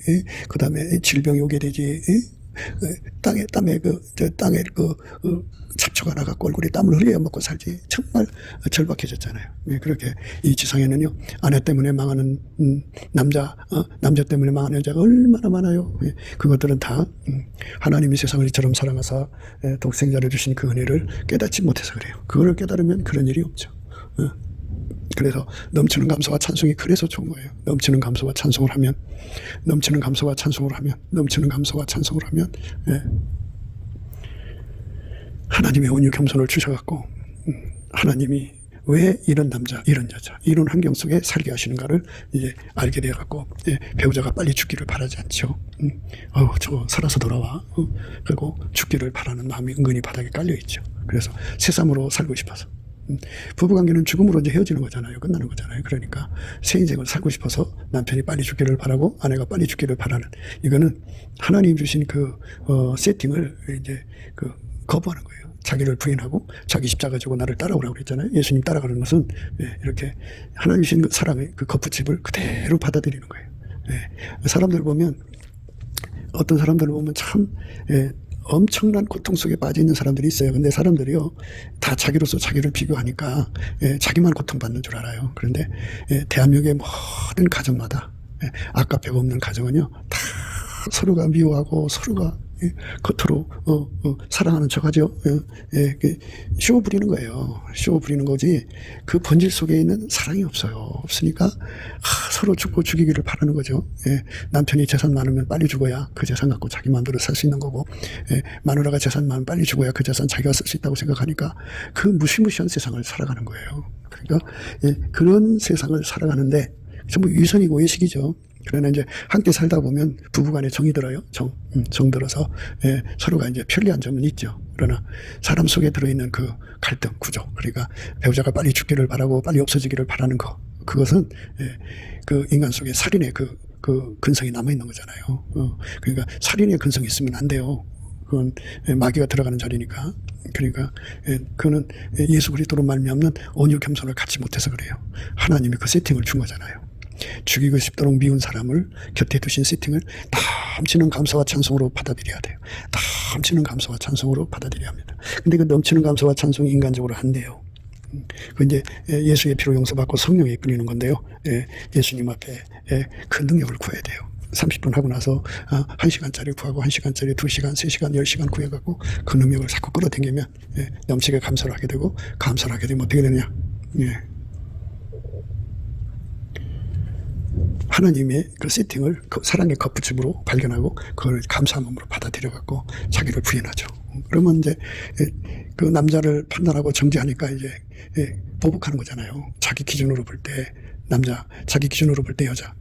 그 다음에 질병이 오게 되지, 땅에 잡초가 나갖고 얼굴에 땀을 흘려 먹고 살지. 정말 절박해졌잖아요. 그렇게 이 지상에는요, 아내 때문에 망하는 남자 때문에 망하는 여자가 얼마나 많아요. 그것들은 다 하나님이 세상을 이처럼 사랑하사 독생자를 주신 그 은혜를 깨닫지 못해서 그래요. 그걸 깨달으면 그런 일이 없죠. 그래서 넘치는 감사와 찬송이 그래서 좋은 거예요. 넘치는 감사와 찬송을 하면, 하나님의 온유 겸손을 주셔갖고, 하나님이 왜 이런 남자, 이런 여자, 이런 환경 속에 살게 하시는가를 이제 알게 되어갖고, 배우자가 빨리 죽기를 바라지 않죠. 저 살아서 돌아와. 그리고 죽기를 바라는 마음이 은근히 바닥에 깔려있죠. 그래서 새삼으로 살고 싶어서. 부부관계는 죽음으로 이제 헤어지는 거잖아요. 끝나는 거잖아요. 그러니까 새 인생을 살고 싶어서 남편이 빨리 죽기를 바라고 아내가 빨리 죽기를 바라는, 이거는 하나님 주신 그 세팅을 이제 거부하는 거예요. 자기를 부인하고 자기 십자가 지고 나를 따라오라고 그랬잖아요. 예수님 따라가는 것은 이렇게 하나님 주신 그 사랑의 그 거푸집을 그대로 받아들이는 거예요. 사람들 보면, 어떤 사람들 보면 참 엄청난 고통 속에 빠져 있는 사람들이 있어요. 근데 사람들이요, 다 자기로서 자기를 비교하니까 자기만 고통받는 줄 알아요. 그런데 대한민국의 모든 가정마다, 아까 배가 없는 가정은요, 다 서로가 미워하고 서로가 겉으로 사랑하는 척하죠. 쇼 부리는 거예요. 쇼 부리는 거지 그 본질 속에 있는 사랑이 없으니까 서로 죽고 죽이기를 바라는 거죠. 남편이 재산 많으면 빨리 죽어야 그 재산 갖고 자기 마음대로 살 수 있는 거고, 마누라가 재산 많으면 빨리 죽어야 그 재산 자기가 쓸 수 있다고 생각하니까 그 무시무시한 세상을 살아가는 거예요. 그러니까 그런 세상을 살아가는데 전부 위선이고 외식이죠. 그러나 이제 함께 살다 보면 부부간에 정이 들어요. 정 들어서 서로가 이제 편리한 점은 있죠. 그러나 사람 속에 들어있는 그 갈등 구조, 그러니까 배우자가 빨리 죽기를 바라고 빨리 없어지기를 바라는 거, 그것은 그 인간 속에 살인의 그 근성이 남아 있는 거잖아요. 그러니까 살인의 근성이 있으면 안 돼요. 그건 마귀가 들어가는 자리니까. 그러니까 그거는 예수 그리스도로 말미암는 온유 겸손을 갖지 못해서 그래요. 하나님이 그 세팅을 준 거잖아요. 죽이고 싶도록 미운 사람을 곁에 두신 세팅을 넘치는 감사와 찬송으로 받아들여야 돼요. 넘치는 감사와 찬송으로 받아들여야 합니다. 근데 그 넘치는 감사와 찬송이 인간적으로 안 돼요. 그 이제 예수의 피로 용서받고 성령이 이끌리는 건데요. 예수님 앞에 그 능력을 구해야 돼요. 30분 하고 나서 1시간짜리 구하고 1시간짜리 2시간, 3시간, 10시간 구해갖고 그 능력을 자꾸 끌어당기면 넘치게 감사를 하게 되고, 감사를 하게 되면 어떻게 되느냐. 하나님의 그 세팅을 그 사랑의 거푸집으로 발견하고 그걸 감사한 마음으로 받아들여갖고 자기를 부인하죠. 그러면 이제 그 남자를 판단하고 정죄하니까 이제 보복하는 거잖아요. 자기 기준으로 볼 때 남자, 자기 기준으로 볼 때 여자,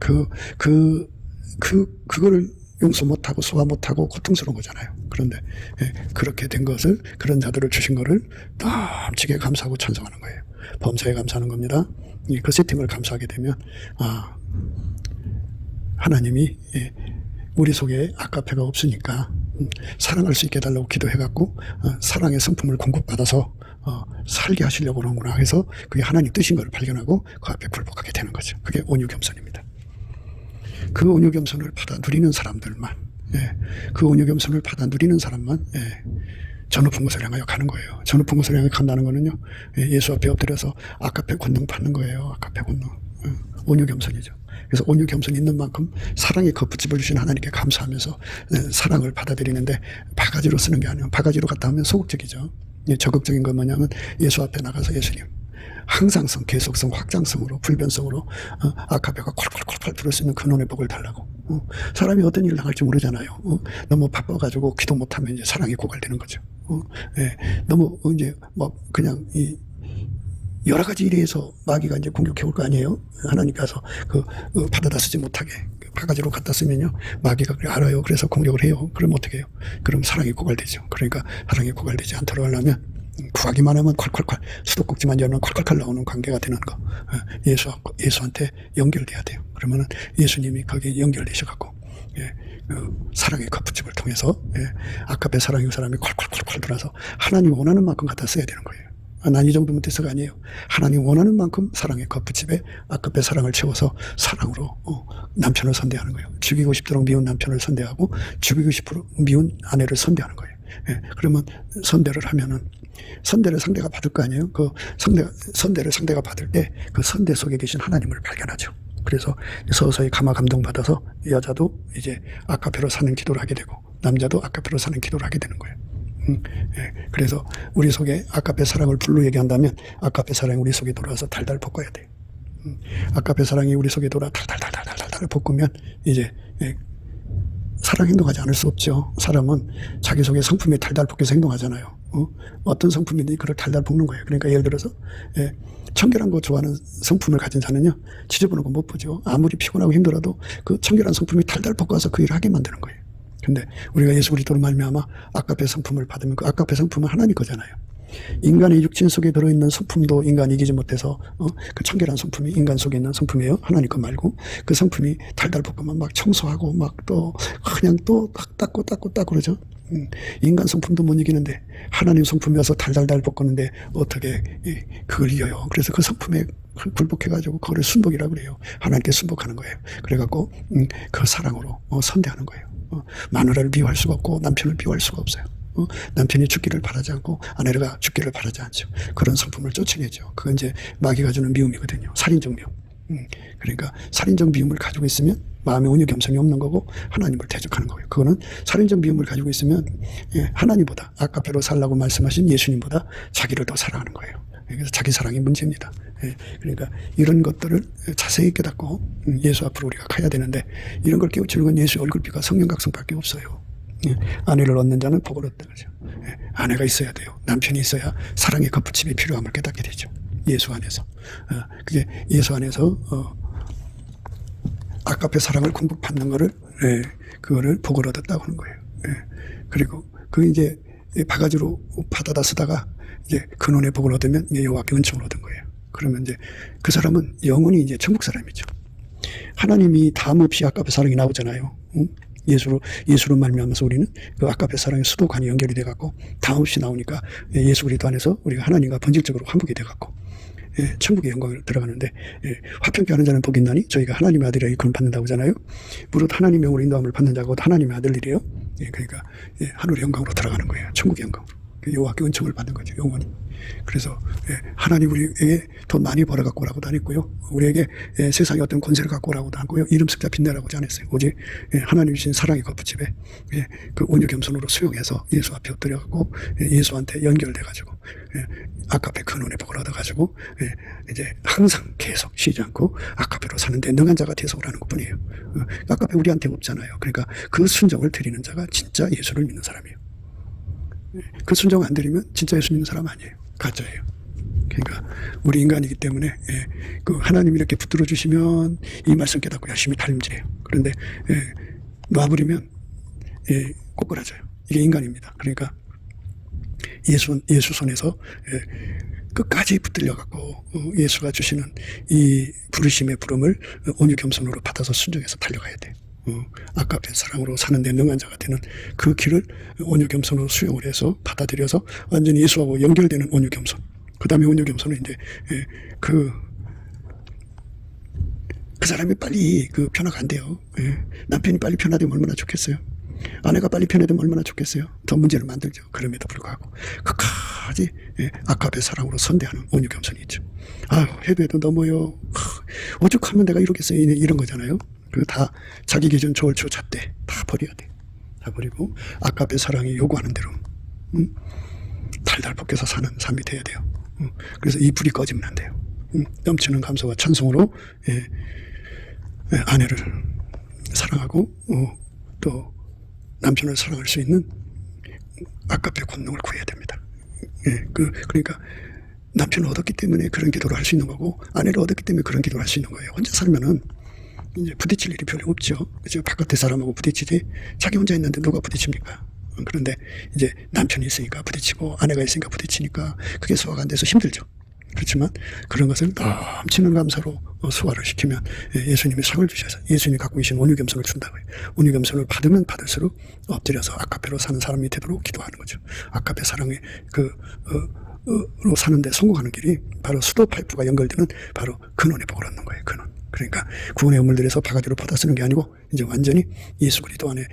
그거를 용서 못하고 소화 못하고 고통스러운 거잖아요. 그런데 그렇게 된 것을, 그런 자들을 주신 거를 넘치게 감사하고 찬송하는 거예요. 범사에 감사하는 겁니다. 그 세팅을 감사하게 되면 하나님이 우리 속에 아까페가 없으니까 사랑할 수 있게 해달라고 기도해갖고 사랑의 성품을 공급받아서 살게 하시려고 그러는구나 해서 그게 하나님 뜻인 걸 발견하고 그 앞에 굴복하게 되는 거죠. 그게 온유 겸손입니다. 그 온유 겸손을 받아 누리는 사람들만, 그 온유 겸손을 받아 누리는 사람만 저 높은 곳을 향하여 가는 거예요. 저 높은 곳을 향해 간다는 거는요, 예수 앞에 엎드려서 아까페 권능 받는 거예요. 아까페 권능. 온유 겸손이죠. 그래서 온유 겸손이 있는 만큼 사랑의 거푸집을 주신 하나님께 감사하면서 사랑을 받아들이는데 바가지로 쓰는 게 아니에요. 바가지로 갖다 하면 소극적이죠. 적극적인 건 뭐냐면 예수 앞에 나가서 예수님 항상성, 계속성, 확장성으로, 불변성으로 아카페가 콜콜콜콜 들을 수 있는 근원의 복을 달라고. 사람이 어떤 일을 당할지 모르잖아요. 너무 바빠가지고 기도 못하면 이제 사랑이 고갈되는 거죠. 예, 너무 이제 뭐 그냥 이 여러 가지 일에 해서 마귀가 이제 공격해 올 거 아니에요. 하나님께서 받아다 쓰지 못하게 바가지로 갖다 쓰면요, 마귀가 그래 알아요. 그래서 공격을 해요. 그럼 어떻게 해요? 그럼 사랑이 고갈되죠. 그러니까 사랑이 고갈되지 않도록 하려면 구하기만 하면 콸콸콸, 수도꼭지만 열면 콸콸콸 나오는 관계가 되는 거. 예수한테 연결돼야 돼요. 그러면은 예수님이 거기에 연결되셔갖고, 사랑의 거푸집을 통해서, 아까의 사랑의 사람이 콸콸콸콸 들어서 하나님이 원하는 만큼 갖다 써야 되는 거예요. 난 이 정도면 돼서가 아니에요. 하나님 원하는 만큼 사랑의 거푸집에 아까의 사랑을 채워서 사랑으로 남편을 선대하는 거예요. 죽이고 싶도록 미운 남편을 선대하고 죽이고 싶도록 미운 아내를 선대하는 거예요. 그러면 선대를 하면은 선대를 상대가 받을 거 아니에요. 그 선대를 상대가 받을 때 그 선대 속에 계신 하나님을 발견하죠. 그래서 서서히 감화 감동받아서 여자도 이제 아카페로 사는 기도를 하게 되고 남자도 아카페로 사는 기도를 하게 되는 거예요. 그래서 우리 속에 아카페 사랑을 불로 얘기한다면 아카페 사랑이 우리 속에 돌아와서 달달 볶아야 돼요. 아카페 사랑이 우리 속에 돌아 달달달달달달 볶으면 이제 사랑 행동하지 않을 수 없죠. 사람은 자기 속에 성품이 달달 볶여서 행동하잖아요. 어떤 성품이든지 그걸 달달 볶는 거예요. 그러니까 예를 들어서 청결한 거 좋아하는 성품을 가진 자는요, 지저분한 거 못 보죠. 아무리 피곤하고 힘들어도 그 청결한 성품이 달달 볶아서 그 일을 하게 만드는 거예요. 근데 우리가 예수 그리스도로 말미암아 아카페 성품을 받으면 그 아카페 성품은 하나님 거잖아요. 인간의 육신 속에 들어있는 성품도 인간이 이기지 못해서 그 청결한 성품이 인간 속에 있는 성품이에요. 하나님 거 말고 그 성품이 달달 볶으면 막 청소하고 막 또 그냥 또 닦고 그러죠. 인간 성품도 못 이기는데 하나님 성품이어서 달달달 볶는데 어떻게 그걸 이겨요. 그래서 그 성품에 굴복해가지고 그거를 순복이라고 그래요. 하나님께 순복하는 거예요. 그래갖고 그 사랑으로 선대하는 거예요. 마누라를 미워할 수가 없고 남편을 미워할 수가 없어요. 남편이 죽기를 바라지 않고 아내가 죽기를 바라지 않죠. 그런 성품을 쫓아내죠. 그건 이제 마귀가 주는 미움이거든요. 살인적 미움. 그러니까 살인적 미움을 가지고 있으면 마음의 온유 겸손이 없는 거고 하나님을 대적하는 거예요. 그거는 살인적 미움을 가지고 있으면 하나님보다 아까배로 살라고 말씀하신 예수님보다 자기를 더 사랑하는 거예요. 그래서 자기 사랑이 문제입니다. 그러니까 이런 것들을 자세히 깨닫고 예수 앞으로 우리가 가야 되는데 이런 걸 깨우치는 건 예수의 얼굴빛과 성령각성밖에 없어요. 아내를 얻는 자는 복을 얻다 그러죠. 아내가 있어야 돼요. 남편이 있어야 사랑의 거푸집이 필요함을 깨닫게 되죠. 예수 안에서. 그게 예수 안에서 아까페 사랑을 공급받는 거를 그거를 복을 얻었다고 하는 거예요. 그리고 그 이제 바가지로 받아다 쓰다가 이제 근원의 복을 얻으면 여호와께 은총을 얻은 거예요. 그러면 이제 그 사람은 영원히 이제 천국 사람이죠. 하나님이 다음 없이 아까페 사랑이 나오잖아요. 예수로 말미암아서 우리는 그 아까페 사랑의 수도관이 연결이 돼갖고 다음 없이 나오니까 예수 그리스도 안에서 우리가 하나님과 본질적으로 화목이 돼갖고 천국의 영광을 들어가는데 화평케 하는 자는 복이 있나니 저희가 하나님의 아들이라 일컬음 받는다고 하잖아요. 무릇 하나님의 영으로 인도함을 받는 자가 하나님의 아들이래요. 그러니까 하늘의 영광으로 들어가는 거예요. 천국의 영광으로. 여호와께 은총을 받는 거죠. 영원히. 그래서 하나님 우리에게 돈 많이 벌어갖고 오라고도 안 했고요. 우리에게 세상의 어떤 권세를 갖고 오라고도 안 했고요. 이름 숫자 빛내라고 하지 않았어요. 오직 하나님 주신 사랑의 거푸집에 그 온유 겸손으로 수용해서 예수 앞에 엎드려갖고 예수한테 연결돼가지고 아까페 근원의 복을 얻어가지고 이제 항상 계속 쉬지 않고 아까페로 사는데 능한 자가 돼서 오라는 것뿐이에요. 아까페 우리한테 없잖아요. 그러니까 그 순종을 드리는 자가 진짜 예수를 믿는 사람이에요. 그 순종 안 드리면 진짜 예수 믿는 사람 아니에요. 가짜예요. 그러니까 우리 인간이기 때문에 그 하나님이 이렇게 붙들어 주시면 이 말씀 깨닫고 열심히 달림질해요. 그런데 놔버리면 꼬꾸라져요. 이게 인간입니다. 그러니까 예수 손에서 끝까지 붙들려 갖고 예수가 주시는 이 부르심의 부름을 온유 겸손으로 받아서 순종해서 달려가야 돼요. 아까페 사랑으로 사는데 능한 자가 되는 그 길을 온유 겸손으로 수용을 해서 받아들여서 완전히 예수하고 연결되는 온유 겸손. 그 다음에 온유 겸손은 이제 그 사람이 빨리 변화가 안 돼요. 남편이 빨리 변화되면 얼마나 좋겠어요. 아내가 빨리 변화되면 얼마나 좋겠어요. 더 문제를 만들죠. 그럼에도 불구하고 끝까지 아깝의 사랑으로 선대하는 온유 겸손이 있죠. 아유, 해도 너무요. 오죽하면 내가 이러겠어요. 이런 거잖아요. 그 다 자기 기준 좋을초 잣대 다 버려야 돼. 다 버리고 아깝의 사랑이 요구하는 대로 달달 벗겨서 사는 삶이 돼야 돼요. 그래서 이 불이 꺼지면 안 돼요. 넘치는 감사와 찬송으로 아내를 사랑하고 또 남편을 사랑할 수 있는 아깝의 권능을 구해야 됩니다. 그러니까 남편을 얻었기 때문에 그런 기도를 할 수 있는 거고, 아내를 얻었기 때문에 그런 기도를 할 수 있는 거예요. 혼자 살면은 이제 부딪힐 일이 별로 없죠. 그죠? 바깥에 사람하고 부딪히지, 자기 혼자 있는데 누가 부딪힙니까? 그런데 이제 남편이 있으니까 부딪히고, 아내가 있으니까 부딪히니까 그게 소화가 안 돼서 힘들죠. 그렇지만 그런 것을 넘치는 감사로 소화를 시키면 예수님이 상을 주셔서 예수님이 갖고 계신 온유 겸손을 준다고요. 온유 겸손을 받으면 받을수록 엎드려서 아깝회로 사는 사람이 되도록 기도하는 거죠. 아깝회 사랑의 로 사는데 성공하는 길이 바로 수도 파이프가 연결되는 바로 근원의 복을 얻는 거예요. 근원. 그러니까 구원의 우물들에서 바가지로 퍼다 쓰는 게 아니고 이제 완전히 예수 그리스도 안에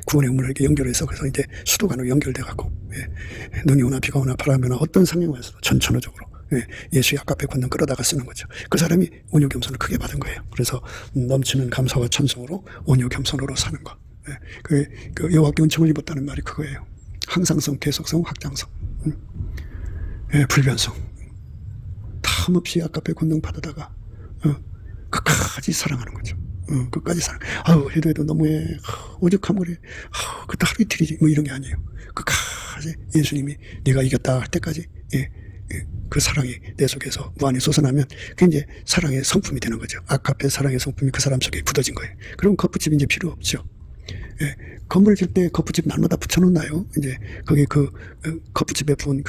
구원의 우물을 이렇게 연결해서, 그래서 이제 수도관으로 연결돼 갖고 눈이 오나 비가 오나 바람이 오나 어떤 상황에서도 전천후적으로 예수의 아깝의 권능 끌어다가 쓰는 거죠. 그 사람이 온유 겸손을 크게 받은 거예요. 그래서 넘치는 감사와 찬송으로 온유 겸손으로 사는 거. 그 여호와께 은총을 입었다는 말이 그거예요. 항상성, 계속성, 확장성, 불변성. 탐없이 아깝의 권능 받아다가 끝까지 사랑하는 거죠. 끝까지 사랑. 아우, 해도 너무해. 오죽하면 그래. 그것도 하루 이틀이지. 뭐 이런 게 아니에요. 끝까지 예수님이 네가 이겼다 할 때까지 그 사랑이 내 속에서 무한히 솟아나면 그게 이제 사랑의 성품이 되는 거죠. 아깝의 사랑의 성품이 그 사람 속에 굳어진 거예요. 그럼 겉붙임이 이제 필요 없죠. 건물 질 때 겉붙임 날마다 붙여놓나요? 이제 거기 그 겉붙임에 부은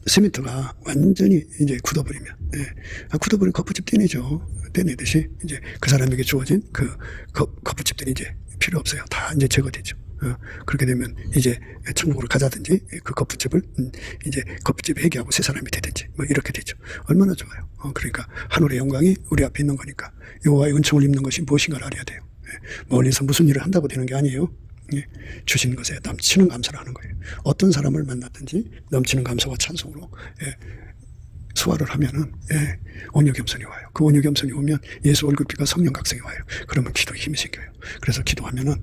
시멘트가 완전히 이제 굳어버리면, 굳어버린 겉붙임 떼내죠. 떼내듯이 이제 그 사람에게 주어진 그 겉붙임들이 이제 필요 없어요. 다 이제 제거되죠. 그렇게 되면 이제 천국으로 가자든지 그 겉붙집을 이제 겉붙집 회개하고 새 사람이 되든지 뭐 이렇게 되죠. 얼마나 좋아요. 그러니까 하늘의 영광이 우리 앞에 있는 거니까 여호와의 은총을 입는 것이 무엇인가를 알아야 돼요. 멀리서 무슨 일을 한다고 되는 게 아니에요. 주신 것에 넘치는 감사를 하는 거예요. 어떤 사람을 만났든지 넘치는 감사와 찬송으로 수화를 하면은 온유 겸손이 와요. 그 온유 겸손이 오면 예수 얼굴빛과 성령 각성이 와요. 그러면 기도에 힘이 생겨요. 그래서 기도하면은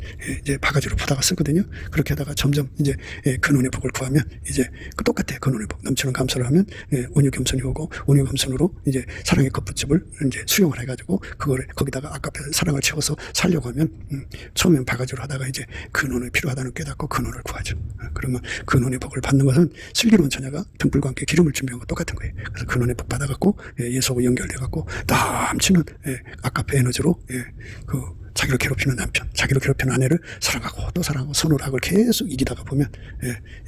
이제 바가지로 퍼다가 쓰거든요. 그렇게 하다가 점점 이제 근원의 복을 구하면 이제 똑같아요. 근원의 복. 넘치는 감사를 하면 온유 겸손이 오고, 온유 겸손으로 이제 사랑의 겉붙집을 이제 수용을 해가지고 그거를 거기다가 아깝게 사랑을 채워서 살려고 하면 처음엔 바가지로 하다가 이제 근원이 필요하다는 깨닫고 근원을 구하죠. 그러면 근원의 복을 받는 것은 슬기로운 처녀가 등불과 함께 기름을 준비한 것 똑같은 거예요. 그래서 근원의 복 받아갖고 예수하고 연결돼갖고 넘치는 아깝의 에너지로 자기를 괴롭히는 남편, 자기를 괴롭히는 아내를 사랑하고 또 사랑하고 선호락을 계속 이기다가 보면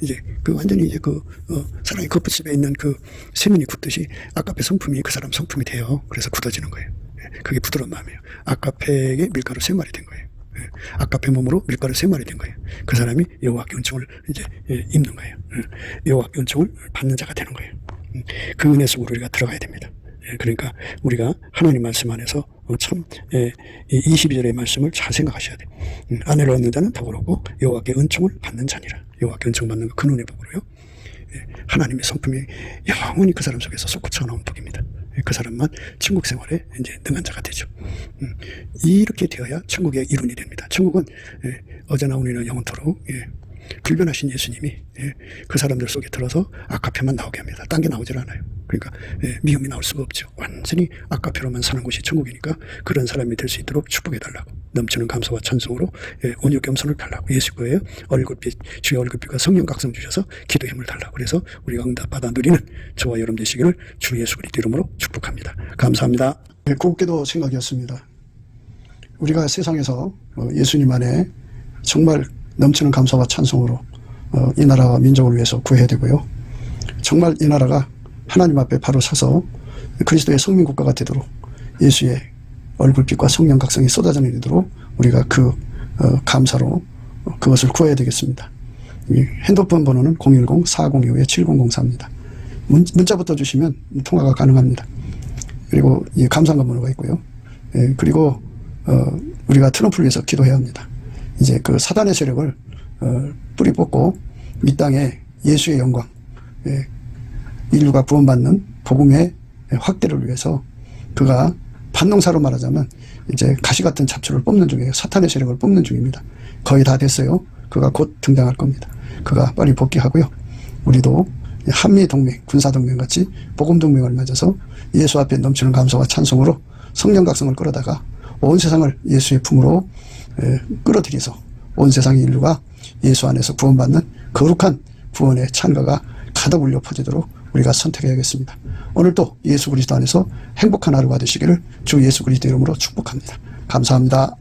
이제 그 완전히 이제 사랑의 겉붙집에 있는 그 세면이 굳듯이 아깝의 성품이 그 사람 성품이 돼요. 그래서 굳어지는 거예요. 그게 부드러운 마음이에요. 아깝에게 밀가루 3마리 된 거예요. 아깝의 몸으로 밀가루 3마리 된 거예요. 그 사람이 여호와께 은총을 이제 입는 거예요. 여호와께 은총을 받는 자가 되는 거예요. 그 은혜 속으로 우리가 들어가야 됩니다. 그러니까 우리가 하나님 말씀 안에서 참 22절의 말씀을 잘 생각하셔야 돼요. 아내를 얻는 자는 복을 얻고 여호와께 은총을 받는 자니라. 여호와께 은총 받는 거 근원의 복으로요. 하나님의 성품이 영원히 그 사람 속에서 솟구쳐 나온 복입니다. 그 사람만 천국 생활에 이제 능한 자가 되죠. 이렇게 되어야 천국의 일원이 됩니다. 천국은 어제나 오늘이나 영원토록 불변하신 예수님이 그 사람들 속에 들어서 아카페만 나오게 합니다. 딴 게 나오질 않아요. 그러니까 미움이 나올 수가 없죠. 완전히 아카페로만 사는 곳이 천국이니까 그런 사람이 될 수 있도록 축복해달라고, 넘치는 감사와 찬송으로 온유 겸손을 달라고, 예수 거예요. 얼굴빛, 주의 얼굴빛과 성령 각성 주셔서 기도 힘을 달라고, 그래서 우리가 응답받아 누리는 저와 여러분 되시기를 주 예수 그리스도 이름으로 축복합니다. 감사합니다. 곱게도 생각이었습니다. 우리가 세상에서 예수님 안에 정말 넘치는 감사와 찬송으로 이 나라와 민족을 위해서 구해야 되고요. 정말 이 나라가 하나님 앞에 바로 서서 그리스도의 성민국가가 되도록, 예수의 얼굴빛과 성령 각성이 쏟아져 내리도록 우리가 그 감사로 그것을 구해야 되겠습니다. 핸드폰 번호는 010-4025-7004입니다. 문자부터 주시면 통화가 가능합니다. 그리고 이 감사한 번호가 있고요. 그리고 우리가 트럼프를 위해서 기도해야 합니다. 이제 그 사단의 세력을 뿌리 뽑고 이 땅에 예수의 영광, 인류가 구원받는 복음의 확대를 위해서 그가 반농사로 말하자면 이제 가시 같은 잡초를 뽑는 중이에요. 사탄의 세력을 뽑는 중입니다. 거의 다 됐어요. 그가 곧 등장할 겁니다. 그가 빨리 복귀하고요. 우리도 한미동맹, 군사동맹 같이 복음동맹을 맺어서 예수 앞에 넘치는 감사와 찬송으로 성령 각성을 끌어다가 온 세상을 예수의 품으로 끌어들여서 온 세상의 인류가 예수 안에서 구원받는 거룩한 구원의 찬가가 가득 울려 퍼지도록 우리가 선택해야겠습니다. 오늘도 예수 그리스도 안에서 행복한 하루가 되시기를 주 예수 그리스도 이름으로 축복합니다. 감사합니다.